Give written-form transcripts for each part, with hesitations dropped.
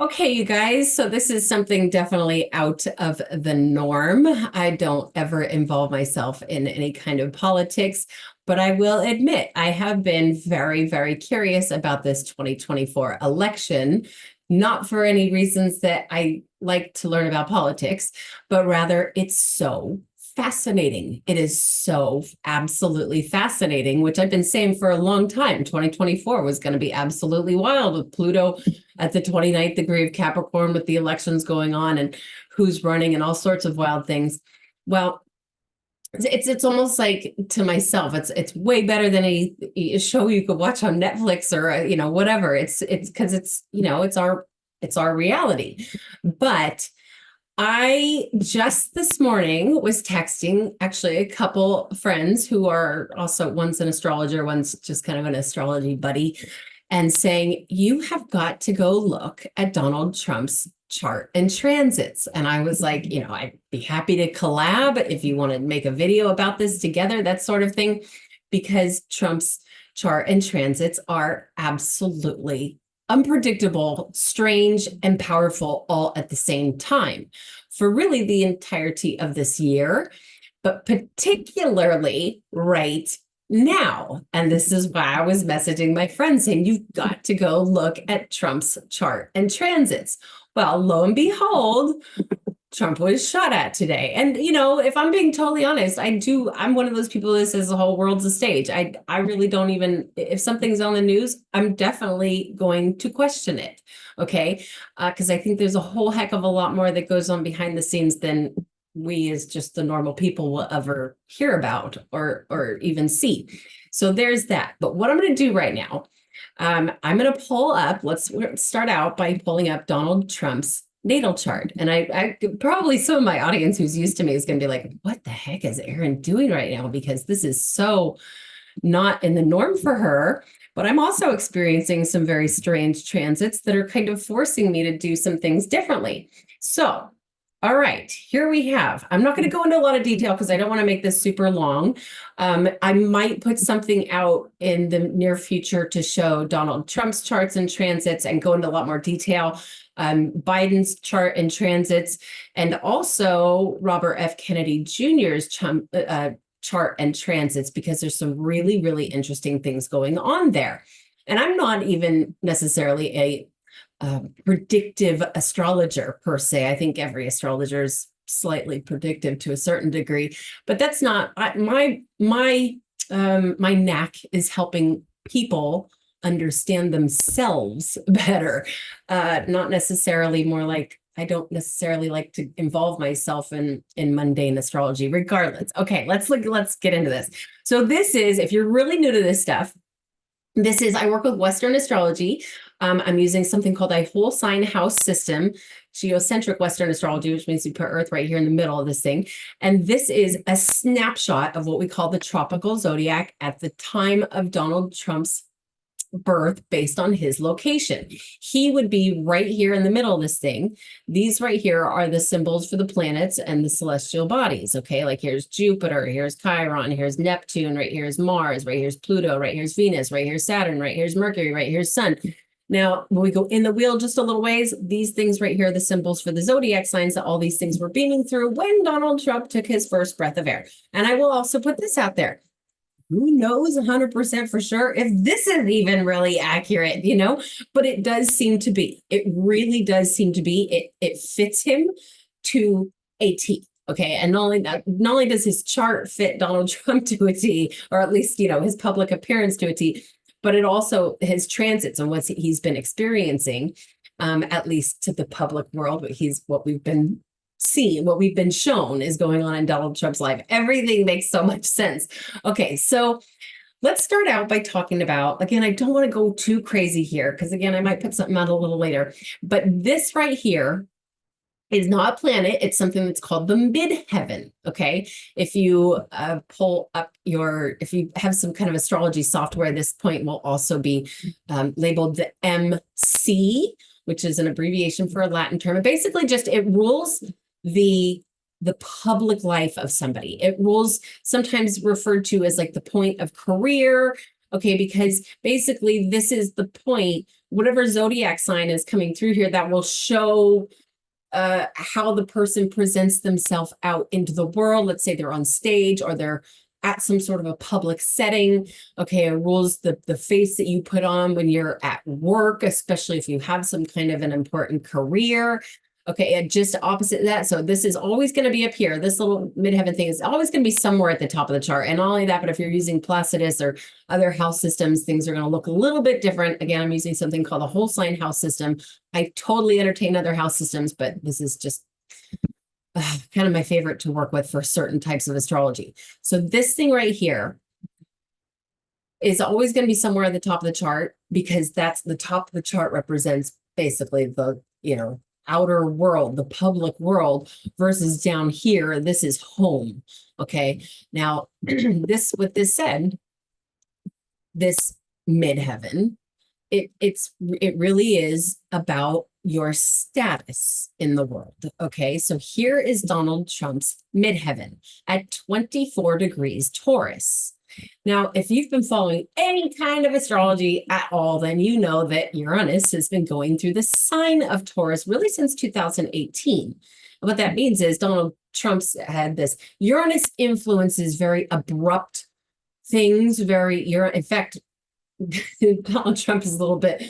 Okay, you guys, so this is something definitely out of the norm. I don't ever involve myself in any kind of politics, but I will admit I have been very, very curious about this 2024 election, not for any reasons that I like to learn about politics, but rather it's so fascinating. It is so absolutely fascinating, which I've been saying for a long time. 2024 was going to be absolutely wild with Pluto at the 29th degree of Capricorn with the elections going on and who's running and all sorts of wild things. Well, it's almost like to myself, it's way better than a show you could watch on Netflix or whatever. It's because it's our reality. But I just this morning was texting actually a couple friends who are also one's an astrologer, one's just kind of an astrology buddy, and saying, you have got to go look at Donald Trump's chart and transits. And I was like, I'd be happy to collab if you want to make a video about this together, that sort of thing, because Trump's chart and transits are absolutely unpredictable, strange, and powerful all at the same time for really the entirety of this year, but particularly right now. And this is why I was messaging my friend saying, you've got to go look at Trump's chart and transits. Well, lo and behold, Trump was shot at today. And, if I'm being totally honest, I'm one of those people that says the whole world's a stage. I really don't even, if something's on the news, I'm definitely going to question it. Okay. Because I think there's a whole heck of a lot more that goes on behind the scenes than we as just the normal people will ever hear about or even see. So there's that. But what I'm going to do right now, I'm going to pull up, let's start out by pulling up Donald Trump's natal chart. And I probably some of my audience who's used to me is going to be like, what the heck is Erin doing right now? Because this is so not in the norm for her. But I'm also experiencing some very strange transits that are kind of forcing me to do some things differently. So, all right, here we have. I'm not going to go into a lot of detail because I don't want to make this super long. I might put something out in the near future to show Donald Trump's charts and transits and go into a lot more detail. Biden's chart and transits, and also Robert F. Kennedy Jr.'s chart and transits, because there's some really, really interesting things going on there. And I'm not even necessarily a predictive astrologer per se. I think every astrologer is slightly predictive to a certain degree, but that's not my knack is helping people understand themselves better. Not necessarily more like I don't necessarily like to involve myself in mundane astrology regardless. Okay, let's get into this. So this is, if you're really new to this stuff, I work with Western astrology. I'm using something called a whole sign house system, geocentric Western astrology, which means you put Earth right here in the middle of this thing. And this is a snapshot of what we call the tropical zodiac at the time of Donald Trump's birth based on his location. He would be right here in the middle of this thing. These right here are the symbols for the planets and the celestial bodies. Okay, like here's Jupiter, here's Chiron, here's Neptune, right here's Mars, right here's Pluto, right here's Venus, right here's Saturn, right here's Mercury, right here's Sun. Now, when we go in the wheel just a little ways, these things right here are the symbols for the zodiac signs that all these things were beaming through when Donald Trump took his first breath of air. And I will also put this out there. Who knows 100% for sure if this is even really accurate, but it does seem to be. It really does seem to be. It fits him to a T. Okay. And not only does his chart fit Donald Trump to a T, or at least, his public appearance to a T, but it also his transits and what he's been experiencing, at least to the public world, what we've been seeing, what we've been shown is going on in Donald Trump's life. Everything makes so much sense. Okay, so let's start out by talking about, again, I don't want to go too crazy here because, again, I might put something out a little later, but this right here is not a planet. It's something that's called the midheaven. Okay. If you pull up if you have some kind of astrology software, this point will also be labeled the MC, which is an abbreviation for a Latin term. And basically it rules the public life of somebody. It rules, sometimes referred to as like the point of career, Okay, because basically this is the point, whatever zodiac sign is coming through here that will show how the person presents themselves out into the world. Let's say they're on stage or they're at some sort of a public setting. Okay, it rules the face that you put on when you're at work, especially if you have some kind of an important career. Okay, and just opposite that. So this is always going to be up here. This little midheaven thing is always going to be somewhere at the top of the chart. And not only that, but if you're using Placidus or other house systems, things are going to look a little bit different. Again, I'm using something called the whole sign house system. I totally entertain other house systems, but this is just kind of my favorite to work with for certain types of astrology. So this thing right here is always going to be somewhere at the top of the chart because that's the top of the chart represents basically the, outer world, the public world versus down here, this is home. Okay. Now, with this said, this midheaven, it really is about your status in the world. Okay, so here is Donald Trump's midheaven at 24 degrees Taurus. Now, if you've been following any kind of astrology at all, then you know that Uranus has been going through the sign of Taurus really since 2018. What that means is Donald Trump's had this Uranus influences very abrupt things, in fact, Donald Trump is a little bit,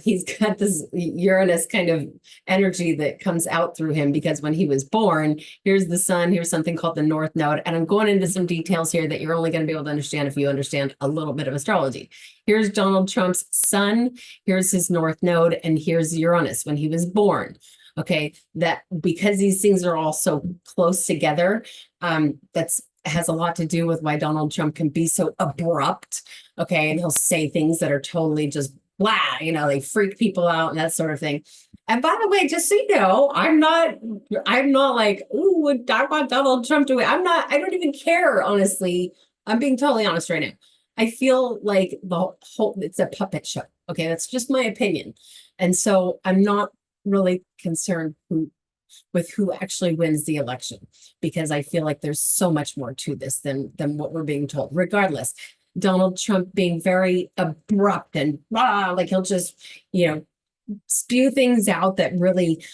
he's got this Uranus kind of energy that comes out through him because when he was born, here's the sun, here's something called the North Node. And I'm going into some details here that you're only going to be able to understand if you understand a little bit of astrology. Here's Donald Trump's sun, here's his North Node, and here's Uranus when he was born. Okay, that because these things are all so close together, that's has a lot to do with why Donald Trump can be so abrupt. Okay. And he'll say things that are totally just blah, they freak people out and that sort of thing. And by the way, just so you know, I'm not like, ooh, I want Donald Trump to, I don't even care, honestly. I'm being totally honest right now. I feel like it's a puppet show. Okay. That's just my opinion. And so I'm not really concerned with who actually wins the election, because I feel like there's so much more to this than what we're being told. Regardless, Donald Trump being very abrupt and like he'll just, spew things out that really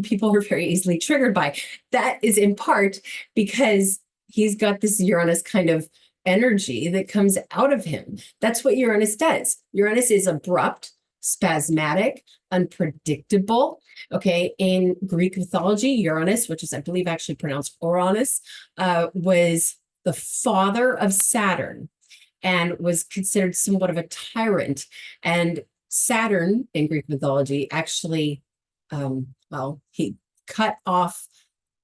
people are very easily triggered by. That is in part because he's got this Uranus kind of energy that comes out of him. That's what Uranus does. Uranus is abrupt, spasmodic, unpredictable. Okay, in Greek mythology, Uranus, which is I believe actually pronounced Uranus, was the father of Saturn and was considered somewhat of a tyrant. And Saturn in Greek mythology actually, he cut off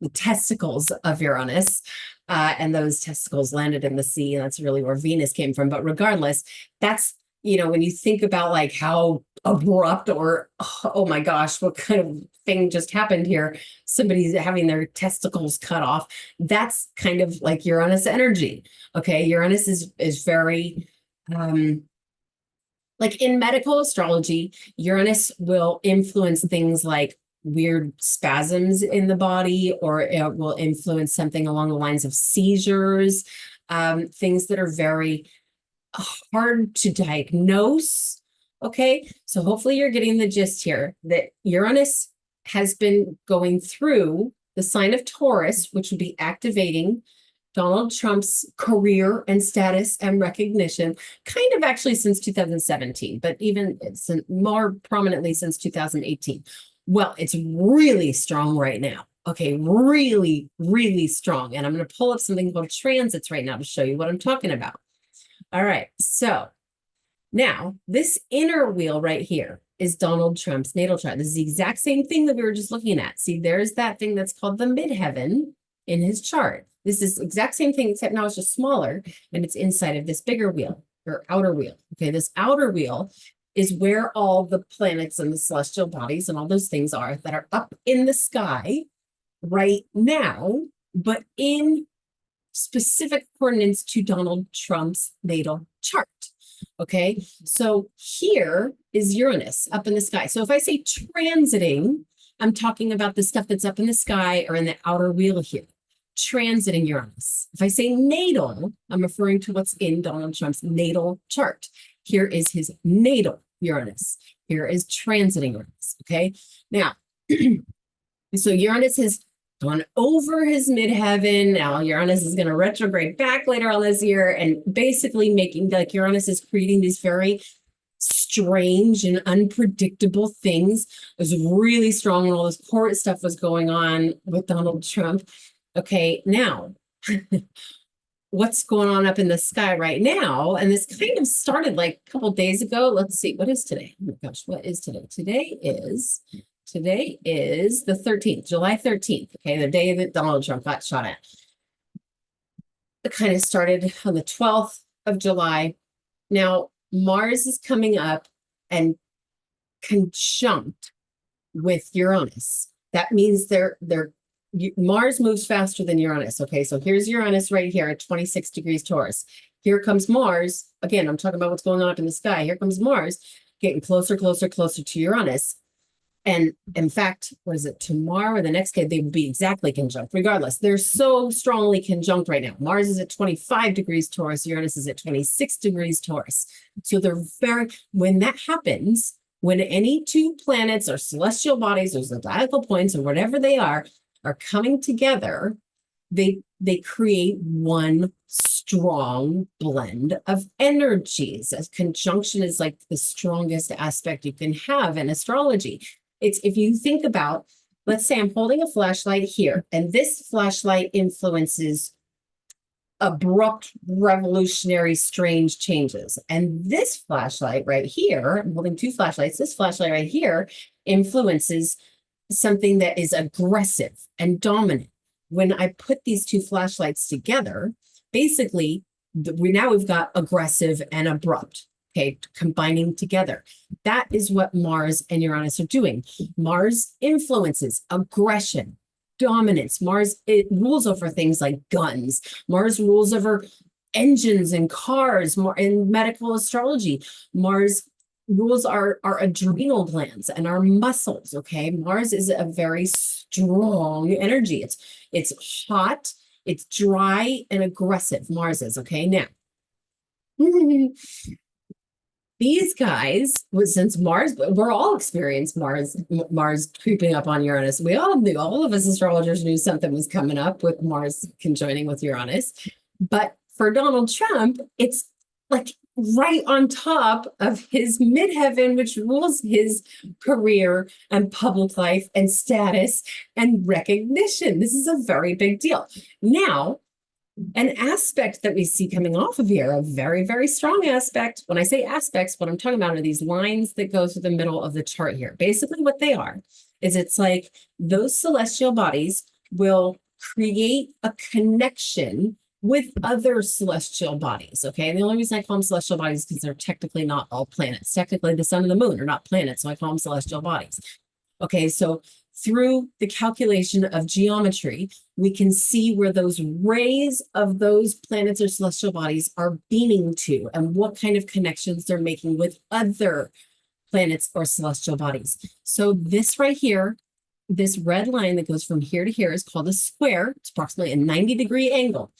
the testicles of Uranus, and those testicles landed in the sea, and that's really where Venus came from. But regardless, that's when you think about like how abrupt or, oh my gosh, what kind of thing just happened here? Somebody's having their testicles cut off. That's kind of like Uranus energy. Okay. Uranus is very, like in medical astrology, Uranus will influence things like weird spasms in the body, or it will influence something along the lines of seizures, things that are very hard to diagnose. Okay, so hopefully you're getting the gist here that Uranus has been going through the sign of Taurus, which would be activating Donald Trump's career and status and recognition, kind of actually since 2017, but even more prominently since 2018. Well, it's really strong right now. Okay, really, really strong. And I'm going to pull up something called transits right now to show you what I'm talking about. All right, so now this inner wheel right here is Donald Trump's natal chart. This is the exact same thing that we were just looking at. See, there's that thing that's called the midheaven in his chart. This is the exact same thing, except now it's just smaller, and it's inside of this bigger wheel or outer wheel. Okay, this outer wheel is where all the planets and the celestial bodies and all those things are that are up in the sky right now, but in specific coordinates to Donald Trump's natal chart. Okay, so here is Uranus up in the sky. So if I say transiting, I'm talking about the stuff that's up in the sky or in the outer wheel here. transiting Uranus. If I say natal, I'm referring to what's in Donald Trump's natal chart. Here is his natal Uranus. Here is transiting Uranus. Okay. Now, so Uranus has gone over his midheaven. Now Uranus is going to retrograde back later on this year, and basically making, like, Uranus is creating these very strange and unpredictable things. It was really strong when all this court stuff was going on with Donald Trump. Okay, now what's going on up in the sky right now? And this kind of started like a couple days ago. Let's see, what is today? Oh my gosh, what is today? Today is the 13th, July 13th. Okay, the day that Donald Trump got shot at. It kind of started on the 12th of July. Now, Mars is coming up and conjunct with Uranus. That means Mars moves faster than Uranus. Okay, so here's Uranus right here at 26 degrees Taurus. Here comes Mars. Again, I'm talking about what's going on up in the sky. Here comes Mars getting closer, closer, closer to Uranus. And in fact, what is it, tomorrow or the next day, they will be exactly conjunct. Regardless, they're so strongly conjunct right now. Mars is at 25 degrees Taurus. Uranus is at 26 degrees Taurus. So they're when that happens, when any two planets or celestial bodies or zodiacal points or whatever they are coming together, they create one strong blend of energies. As conjunction is like the strongest aspect you can have in astrology. It's, if you think about, let's say I'm holding a flashlight here, and this flashlight influences abrupt, revolutionary, strange changes. And this flashlight right here, I'm holding two flashlights, this flashlight right here influences something that is aggressive and dominant. When I put these two flashlights together, basically, we've got aggressive and abrupt. Okay, combining together. That is what Mars and Uranus are doing. Mars influences aggression, dominance. Mars, it rules over things like guns. Mars rules over engines and cars. In medical astrology, Mars rules our adrenal glands and our muscles. Okay, Mars is a very strong energy. It's hot, it's dry and aggressive. Mars is, okay. Now these guys, since Mars, we're all experienced Mars creeping up on Uranus. We all knew, all of us astrologers knew something was coming up with Mars conjoining with Uranus. But for Donald Trump, it's like right on top of his midheaven, which rules his career and public life and status and recognition. This is a very big deal. Now, an aspect that we see coming off of here, a very, very strong aspect. When I say aspects, what I'm talking about are these lines that go through the middle of the chart here. Basically what they are is it's like those celestial bodies will create a connection with other celestial bodies, okay? And the only reason I call them celestial bodies is because they're technically not all planets. Technically, the sun and the moon are not planets, so I call them celestial bodies. Okay, so through the calculation of geometry, we can see where those rays of those planets or celestial bodies are beaming to and what kind of connections they're making with other planets or celestial bodies. So this right here, this red line that goes from here to here is called a square. It's approximately a 90-degree angle.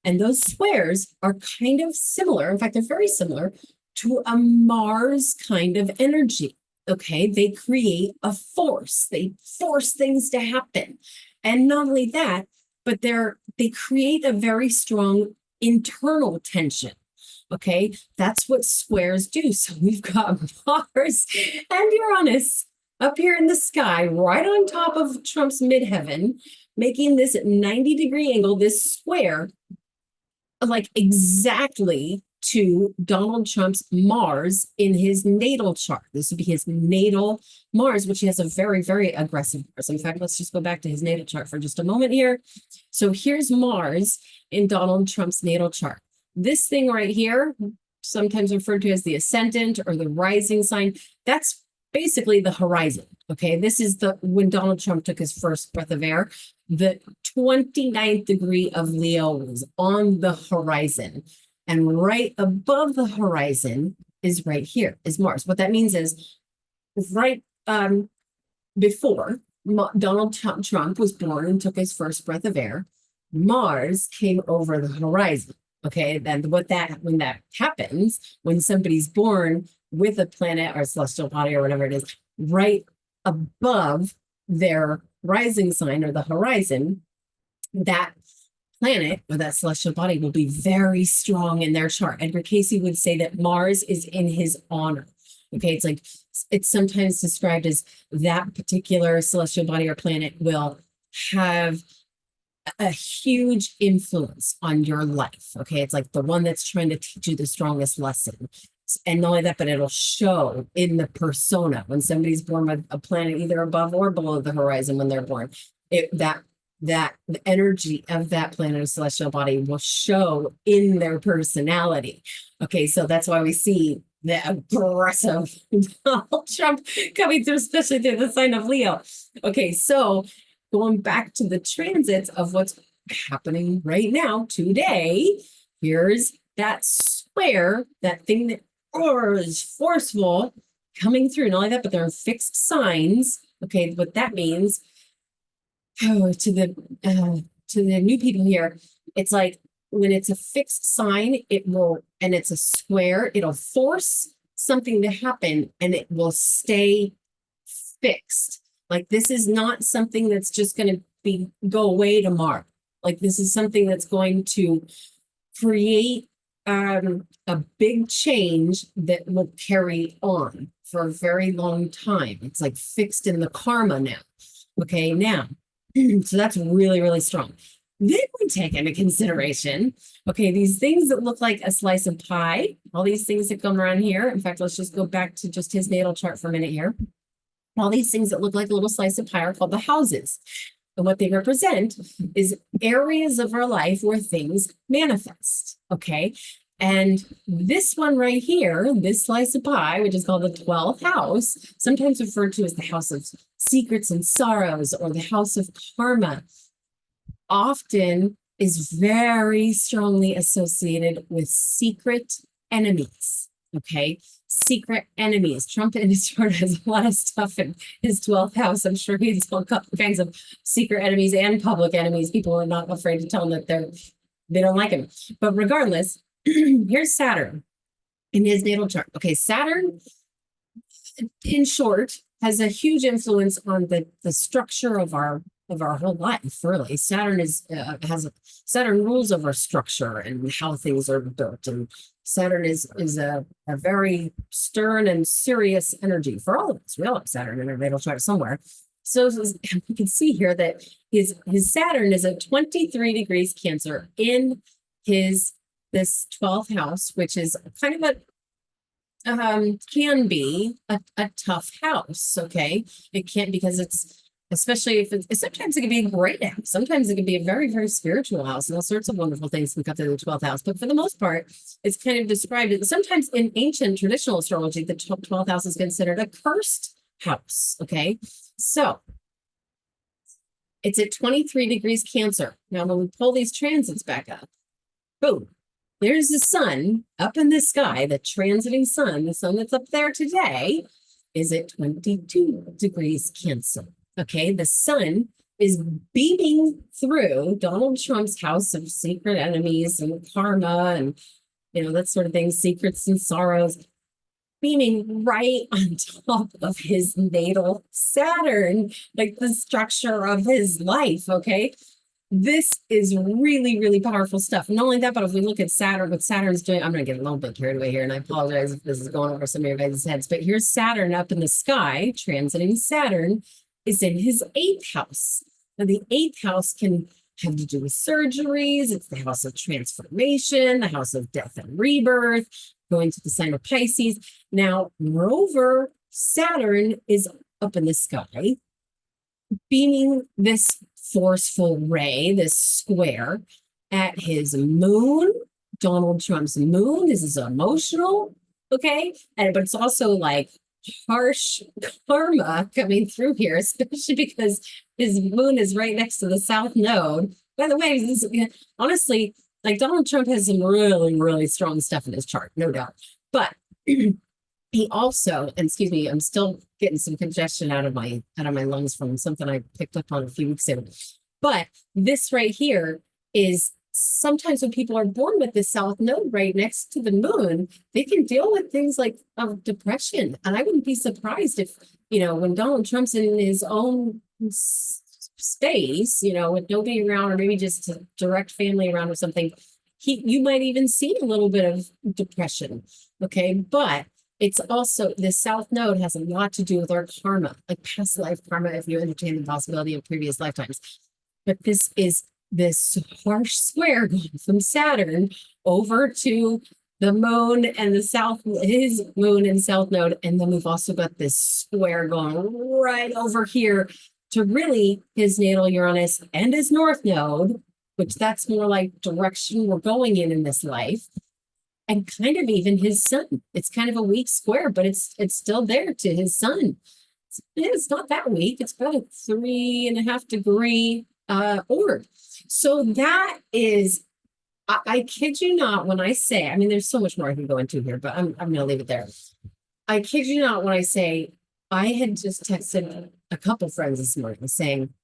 And those squares are kind of similar. In fact, they're very similar to a Mars kind of energy. Okay, they create a force. They force things to happen. And not only that, but they create a very strong internal tension. Okay, that's what squares do. So we've got Mars and Uranus up here in the sky, right on top of Trump's midheaven, making this 90-degree angle, this square, like exactly to Donald Trump's Mars in his natal chart. This would be his natal Mars, which he has a very, very aggressive Mars. In fact, let's just go back to his natal chart for just a moment here. So here's Mars in Donald Trump's natal chart. This thing right here, sometimes referred to as the ascendant or the rising sign, that's basically the horizon. Okay, this is when Donald Trump took his first breath of air, the 29th degree of Leo was on the horizon. And right above the horizon is right here, is Mars. What that means is right before Donald Trump was born and took his first breath of air, Mars came over the horizon. Okay, then when that happens, when somebody's born with a planet or celestial body or whatever it is, right above their rising sign or the horizon, that planet or that celestial body will be very strong in their chart. Edgar Casey would say that Mars is in his honor. Okay, it's like it's sometimes described as that particular celestial body or planet will have a huge influence on your life. Okay, it's like the one that's trying to teach you the strongest lesson. And not only that, but it'll show in the persona when somebody's born with a planet either above or below the horizon when they're born. That the energy of that planet or celestial body will show in their personality. Okay, so that's why we see the aggressive Donald Trump coming through, especially through the sign of Leo. Okay, so going back to the transits of what's happening right now today, here's that square, that thing that is forceful coming through, not only that, but they're in fixed signs. Okay, what that means to the new people here, it's like when it's a fixed sign, it will, and it's a square, it'll force something to happen and it will stay fixed. Like this is not something that's just going to go away tomorrow. Like this is something that's going to create a big change that will carry on for a very long time. It's like fixed in the karma now. Okay, now, so that's really, really strong. Then we take into consideration, okay, these things that look like a slice of pie, all these things that come around here. In fact, let's just go back to just his natal chart for a minute here. All these things that look like a little slice of pie are called the houses. And what they represent is areas of our life where things manifest, okay? And this one right here, this slice of pie, which is called the 12th house, sometimes referred to as the house of secrets and sorrows or the house of karma, often is very strongly associated with secret enemies, okay? Secret enemies. Trump in his chart has a lot of stuff in his 12th house. I'm sure he's all kinds of secret enemies and public enemies. People are not afraid to tell him that they don't like him. But regardless, here's Saturn in his natal chart. Okay, Saturn, in short, has a huge influence on the structure of our whole life. Really, Saturn Saturn rules over structure and how things are built, and Saturn is a very stern and serious energy for all of us. We all have Saturn in our natal chart somewhere. So you can see here that his Saturn is at 23 degrees Cancer in this 12th house, which is kind of can be a tough house. Okay, it can't, because it's, especially if it's, sometimes it can be a great house. Sometimes it can be a very, very spiritual house, and all sorts of wonderful things can come to the 12th house. But for the most part, it's kind of described, sometimes in ancient traditional astrology, the 12th house is considered a cursed house. Okay, so it's at 23 degrees Cancer. Now, when we pull these transits back up, boom, there's the sun up in the sky, the transiting sun, the sun that's up there today is at 22 degrees Cancer. Okay, the sun is beaming through Donald Trump's house of secret enemies and karma and, that sort of thing, secrets and sorrows, beaming right on top of his natal Saturn, like the structure of his life. Okay, this is really, really powerful stuff. Not only that, but if we look at Saturn, what Saturn's doing, I'm going to get a little bit carried away here, and I apologize if this is going over some of your guys' heads, but here's Saturn up in the sky, transiting Saturn, is in his 8th house. Now, the 8th house can have to do with surgeries. It's the house of transformation, the house of death and rebirth, going to the sign of Pisces. Now, moreover, Saturn is up in the sky, beaming this forceful ray, this square, at his moon, Donald Trump's moon. This is emotional, okay? But it's also like harsh karma coming through here, especially because his moon is right next to the south node. By the way, honestly, like Donald Trump has some really, really strong stuff in his chart, no doubt. But he also, and excuse me, I'm still getting some congestion out of my lungs from something I picked up on a few weeks ago. But this right here is sometimes when people are born with the south node right next to the moon, they can deal with things like depression. And I wouldn't be surprised if, when Donald Trump's in his own space, with nobody around, or maybe just a direct family around or something, you might even see a little bit of depression. Okay. But it's also, the south node has a lot to do with our karma, like past life karma, if you entertain the possibility of previous lifetimes. But this is this harsh square going from Saturn over to the moon and the south, his moon and south node. And then we've also got this square going right over here to really his natal Uranus and his north node, which that's more like direction we're going in this life. And kind of even his sun. It's kind of a weak square, but it's still there to his sun. It's not that weak. It's about a 3.5 degree orb. So that is, I kid you not when I say, I mean, there's so much more I can go into here, but I'm going to leave it there. I kid you not when I say, I had just texted a couple friends this morning saying,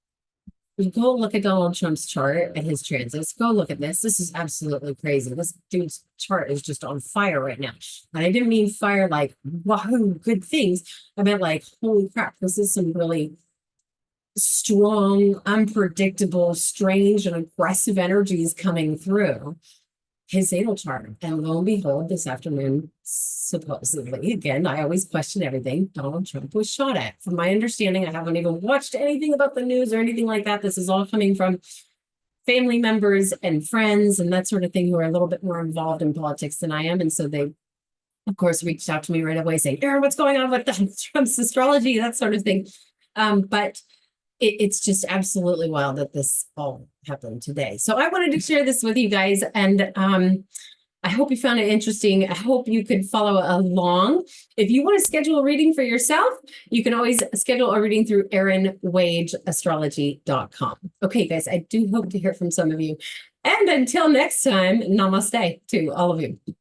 go look at Donald Trump's chart and his transits. Go look at this. This is absolutely crazy. This dude's chart is just on fire right now. And I didn't mean fire like, wow, good things. I meant like, holy crap, this is some really strong, unpredictable, strange, and aggressive energies coming through his natal chart. And lo and behold, this afternoon, supposedly, again, I always question everything, Donald Trump was shot at. From my understanding, I haven't even watched anything about the news or anything like that. This is all coming from family members and friends and that sort of thing who are a little bit more involved in politics than I am. And so they, of course, reached out to me right away saying, Erin, what's going on with Donald Trump's astrology, that sort of thing. But it's just absolutely wild that this all happened today. So I wanted to share this with you guys, and I hope you found it interesting. I hope you could follow along. If you want to schedule a reading for yourself, you can always schedule a reading through erinwageastrology.com. Okay, guys, I do hope to hear from some of you. And until next time, namaste to all of you.